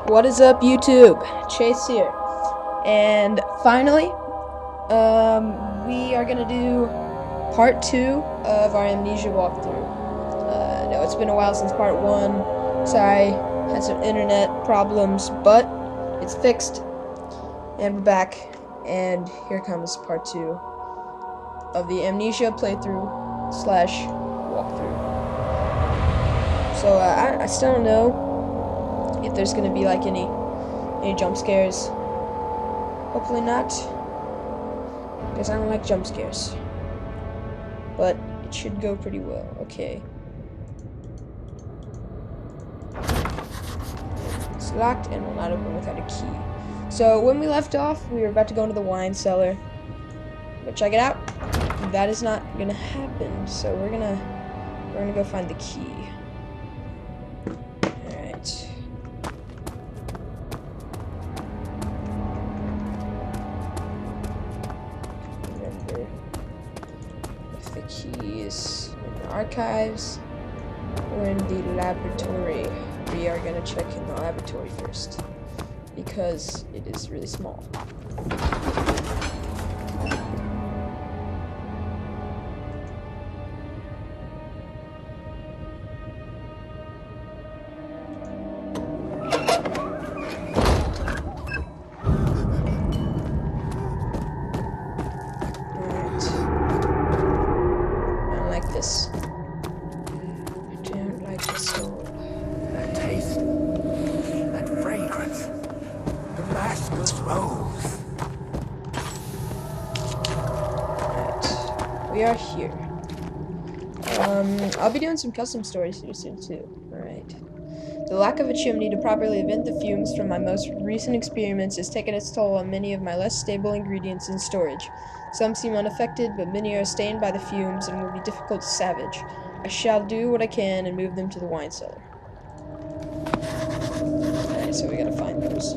What is up, YouTube? Chase here, and finally, we are gonna do part 2 of our Amnesia walkthrough. I know it's been a while since part 1. Sorry, had some internet problems, but it's fixed, and we're back. And here comes part 2 of the Amnesia playthrough slash walkthrough. So I still don't know if there's gonna be like any jump scares. Hopefully not, because I don't like jump scares. But it should go pretty well. Okay. It's locked and will not open without a key. So when we left off, we were about to go into the wine cellar. But check it out. That is not gonna happen. So we're gonna go find the key. Alright. If the key is in the archives or in the laboratory. We are gonna check in the laboratory first because it is really small. This. I don't like this at all. That taste, that fragrance, the Damascus rose. Alright, we are here. I'll be doing some custom stories here soon too. Alright. The lack of a chimney to properly vent the fumes from my most recent experiments has taken its toll on many of my less stable ingredients in storage. Some seem unaffected, but many are stained by the fumes and will be difficult to salvage. I shall do what I can and move them to the wine cellar. Alright, so we gotta find those.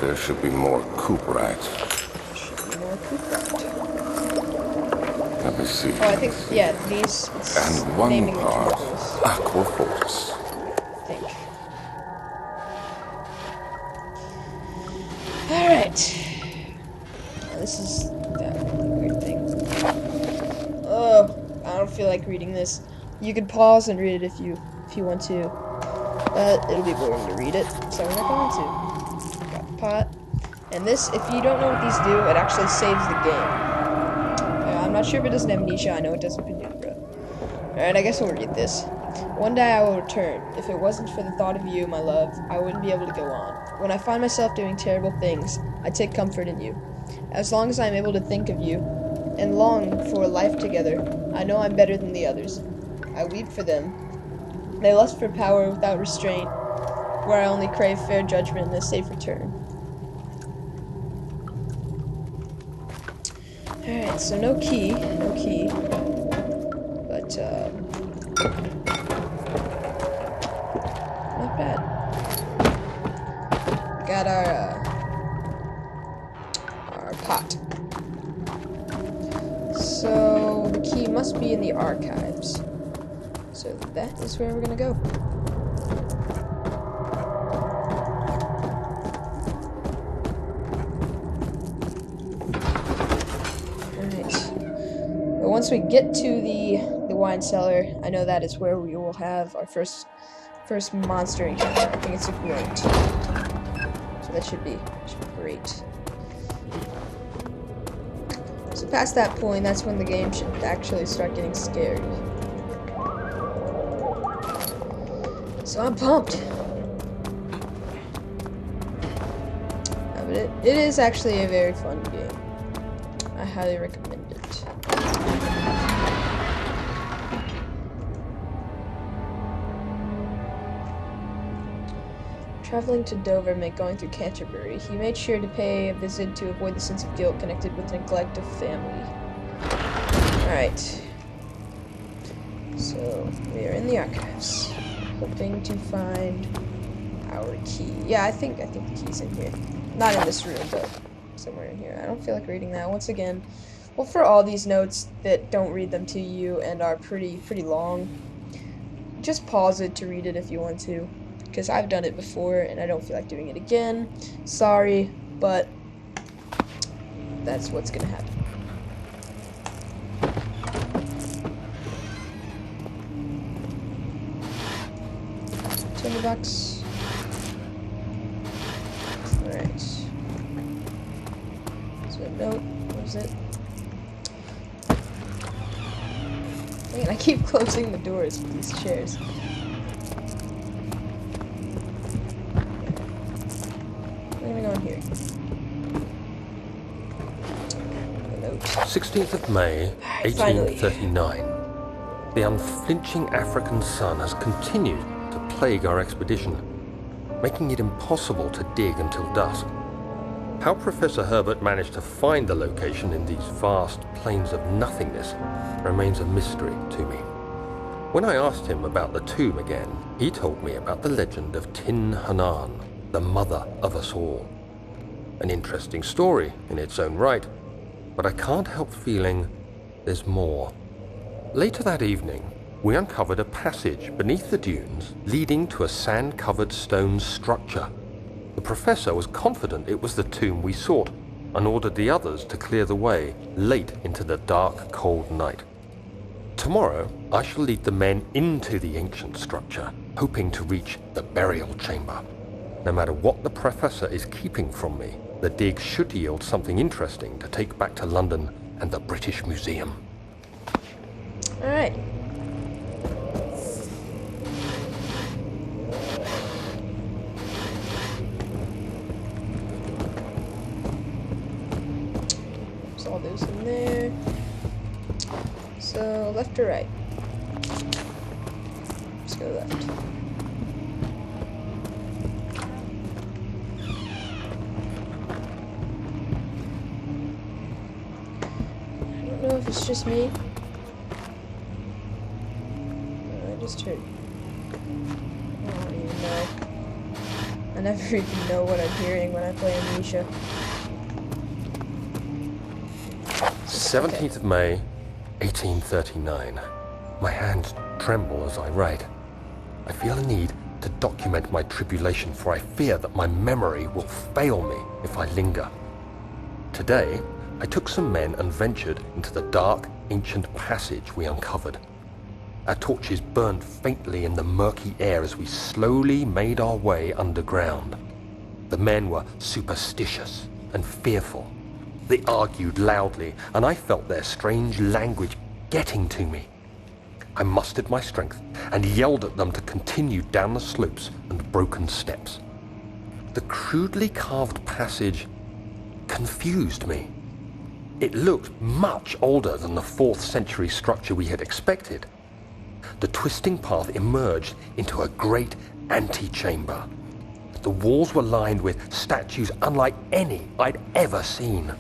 There should be more coop rats. Let me see. Oh, I think, yeah, these. And one naming the part chemicals, aqua force. I think. Alright. This is that weird thing. Oh, I don't feel like reading this. You could pause and read it if you want to. But it'll be boring to read it, so we're not going to. Got the pot. And this, if you don't know what these do, it actually saves the game. I'm not sure if it does in Amnesia. I know it does in Pt.2. Alright, I guess we'll read this. One day I will return. If it wasn't for the thought of you, my love, I wouldn't be able to go on. When I find myself doing terrible things, I take comfort in you. As long as I am able to think of you and long for a life together, I know I'm better than the others. I weep for them. They lust for power without restraint, where I only crave fair judgment and a safe return. Alright, so no key, but, not bad. Got our pot. So, the key must be in the archives. So that is where we're gonna go. Once we get to the wine cellar, I know that is where we will have our first monster encounter. I think it's a grunt. So that should be great. So past that point, that's when the game should actually start getting scary. So I'm pumped. No, but it is actually a very fun game. I highly recommend it. Traveling to Dover meant going through Canterbury. He made sure to pay a visit to avoid the sense of guilt connected with neglect of family. Alright. So, we are in the archives. hoping to find our key. Yeah, I think the key's in here. Not in this room, but somewhere in here. I don't feel like reading that. Once again, well, for all these notes that don't read them to you and are pretty long, just pause it to read it if you want to, because I've done it before and I don't feel like doing it again. Sorry, but that's what's gonna happen. $20. Alright. So, note, what was it? Man, I keep closing the doors with these chairs. We're gonna go in here. The note. 16th of May, 1839. The unflinching African sun has continued to plague our expedition, making it impossible to dig until dusk. How Professor Herbert managed to find the location in these vast plains of nothingness remains a mystery to me. When I asked him about the tomb again, he told me about the legend of Tin Hanan, the mother of us all. An interesting story in its own right, but I can't help feeling there's more. Later that evening, we uncovered a passage beneath the dunes leading to a sand-covered stone structure. The professor was confident it was the tomb we sought and ordered the others to clear the way late into the dark, cold night. Tomorrow, I shall lead the men into the ancient structure, hoping to reach the burial chamber. No matter what the professor is keeping from me, the dig should yield something interesting to take back to London and the British Museum. Alright. There's all those in there. So, left or right? Let's go left. I don't know if it's just me. I just heard. I don't even know. I never even know what I'm hearing when I play Amnesia. 17th of May, 1839. My hands tremble as I write. I feel a need to document my tribulation, for I fear that my memory will fail me if I linger. Today, I took some men and ventured into the dark, ancient passage we uncovered. Our torches burned faintly in the murky air as we slowly made our way underground. The men were superstitious and fearful. They argued loudly, and I felt their strange language getting to me. I mustered my strength and yelled at them to continue down the slopes and broken steps. The crudely carved passage confused me. It looked much older than the 4th century structure we had expected. The twisting path emerged into a great antechamber. The walls were lined with statues unlike any I'd ever seen.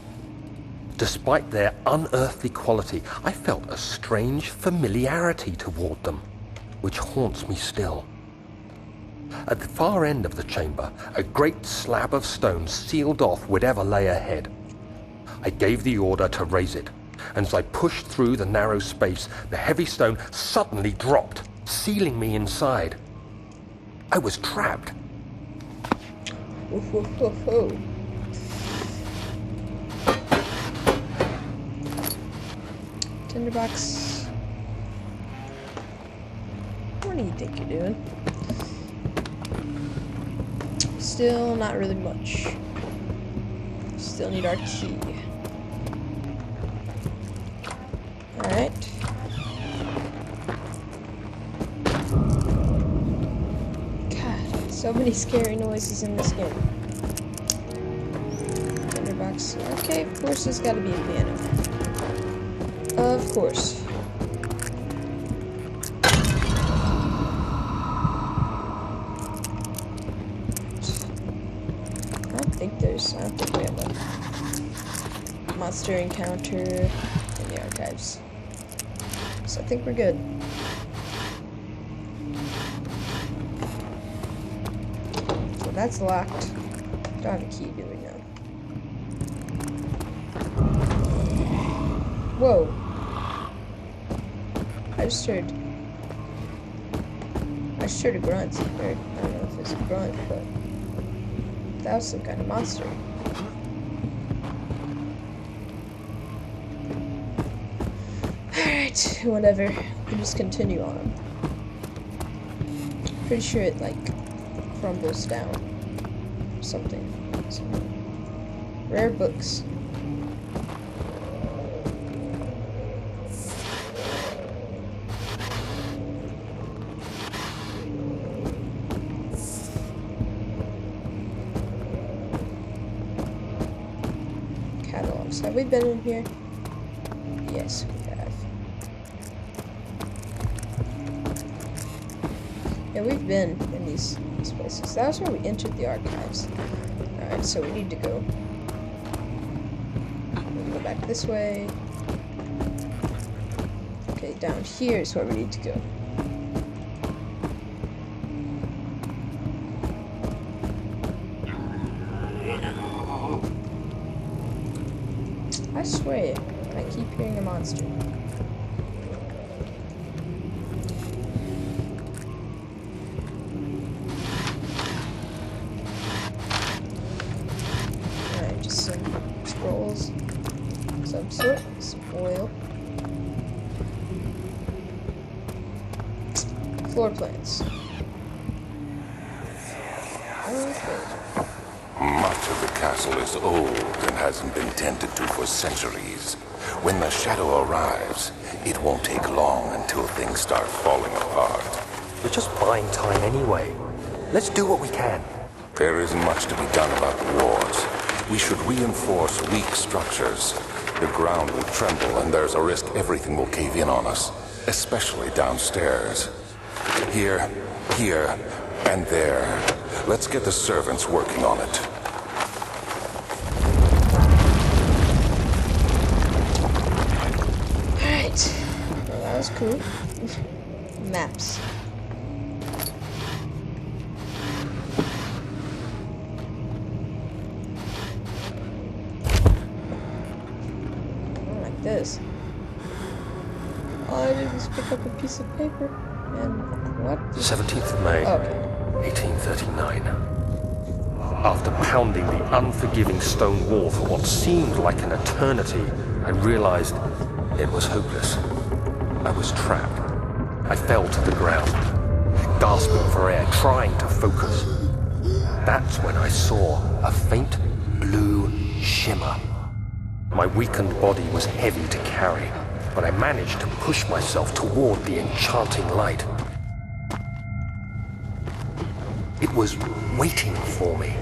Despite their unearthly quality, I felt a strange familiarity toward them, which haunts me still. At the far end of the chamber, a great slab of stone sealed off whatever lay ahead. I gave the order to raise it, and as I pushed through the narrow space, the heavy stone suddenly dropped, sealing me inside. I was trapped. Tinderbox. What do you think you're doing? Still not really much. Still need our key. Alright. God, so many scary noises in this game. Tinderbox. Okay, of course there's gotta be a piano. Of course. I don't think we have a monster encounter in the archives. So I think we're good. That's locked. Don't have a key, do we now? Whoa. I just heard a grunt. Or, I don't know if it's a grunt, but that was some kind of monster. Alright, whatever. We'll just continue on. Pretty sure it, like, crumbles down. Or something. So, rare books. Catalogs. Have we been in here? Yes, we have. Yeah, we've been in these places. That was where we entered the archives. Alright, so we need to go. We'll go back this way. Okay, down here is where we need to go. I swear, I keep hearing a monster. Alright, just some scrolls. Some sort. Some oil. Floor plans. Okay. Much of the castle is old and hasn't been tended to for centuries. When the shadow arrives, it won't take long until things start falling apart. We're just buying time anyway. Let's do what we can. There isn't much to be done about the wars. We should reinforce weak structures. The ground will tremble and there's a risk everything will cave in on us, especially downstairs. Here, and there. Let's get the servants working on it. Alright. Well, that was cool. Maps. I don't like this. All I did was pick up a piece of paper. And what? 17th of May, Oh, okay. 1839. After pounding the unforgiving stone wall for what seemed like an eternity, I realized it was hopeless. I was trapped. I fell to the ground, gasping for air, trying to focus. That's when I saw a faint blue shimmer. My weakened body was heavy to carry, but I managed to push myself toward the enchanting light. It was waiting for me.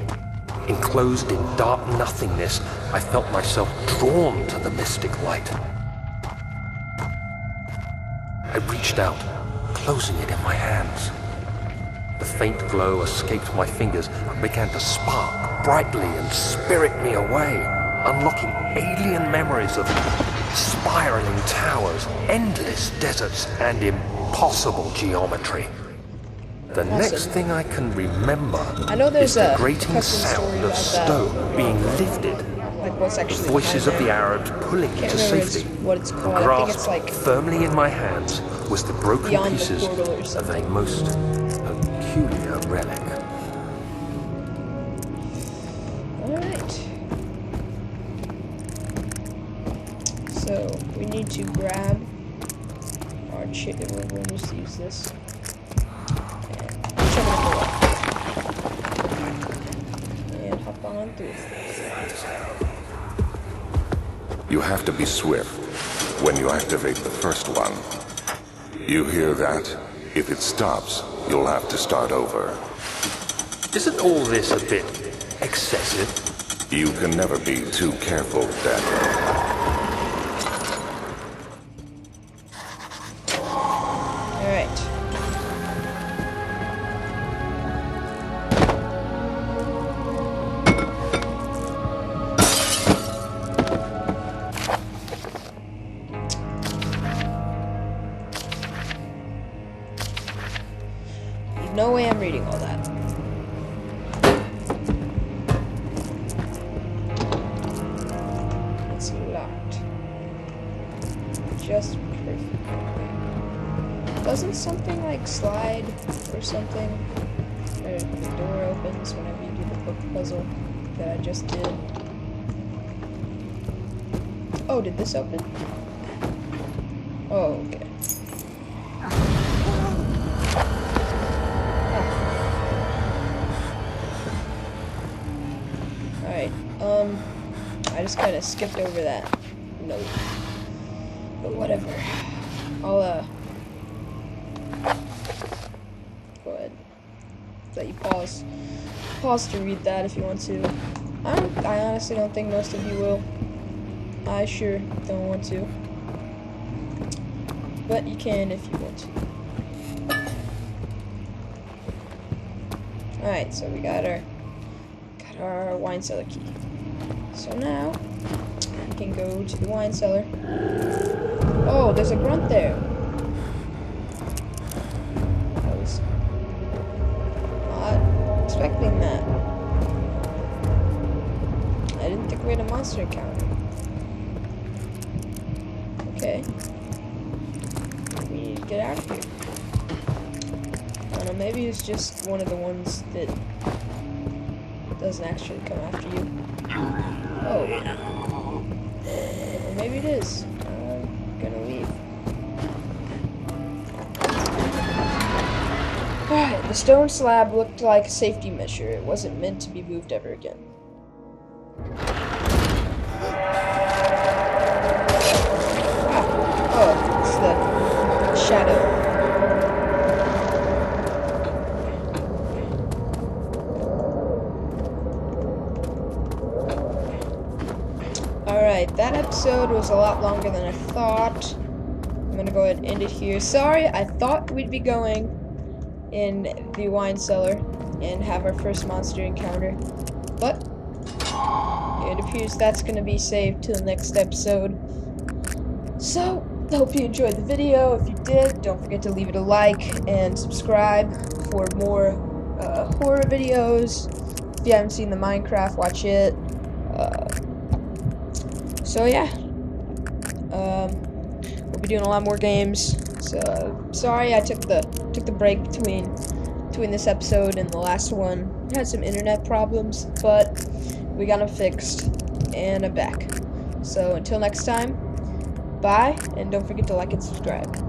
Enclosed in dark nothingness, I felt myself drawn to the mystic light. I reached out, closing it in my hands. The faint glow escaped my fingers and began to spark brightly and spirit me away, unlocking alien memories of spiraling towers, endless deserts, and impossible geometry. The next thing I can remember is the grating sound of stone being lifted. Like what's The actually voices of the Arabs pulling me to safety. what it's called. I think Grasped it's like firmly in my hands was the broken Beyond the pieces Portal or of something. a most peculiar relic. Alright. So we need to grab our chip. We'll just use this. And hop on through. You have to be swift when you activate the first one. You hear that? If it stops, you'll have to start over. Isn't all this a bit excessive? You can never be too careful, Daniel. Alright. No way I'm reading all that. just perfect. Doesn't something like slide or something? Or the door opens whenever you do the book puzzle that I just did. Oh, did this open? Oh, okay. Alright, I just kind of skipped over that note. But whatever. I'll, go ahead. Let you pause. Pause to read that if you want to. I honestly don't think most of you will. I sure don't want to. But you can if you want to. Alright, so we got our wine cellar key. So now we can go to the wine cellar. Oh, there's a grunt there. I was not expecting that. I didn't think we had a monster encounter. Okay. We need to get out of here. I don't know, maybe it's just one of the ones that doesn't actually come after you. Oh. Or maybe it is. I'm gonna leave. Alright, the stone slab looked like a safety measure. It wasn't meant to be moved ever again. Oh, it's the shadow. Alright, that episode was a lot longer than I thought. I'm gonna go ahead and end it here. Sorry, I thought we'd be going in the wine cellar and have our first monster encounter, but it appears that's gonna be saved to the next episode. So, I hope you enjoyed the video. If you did, don't forget to leave it a like and subscribe for more horror videos. If you haven't seen the Minecraft, watch it. So yeah, we'll be doing a lot more games. So sorry I took the break between this episode and the last one. We had some internet problems, but we got them fixed, and I'm back. So until next time, bye, and don't forget to like and subscribe.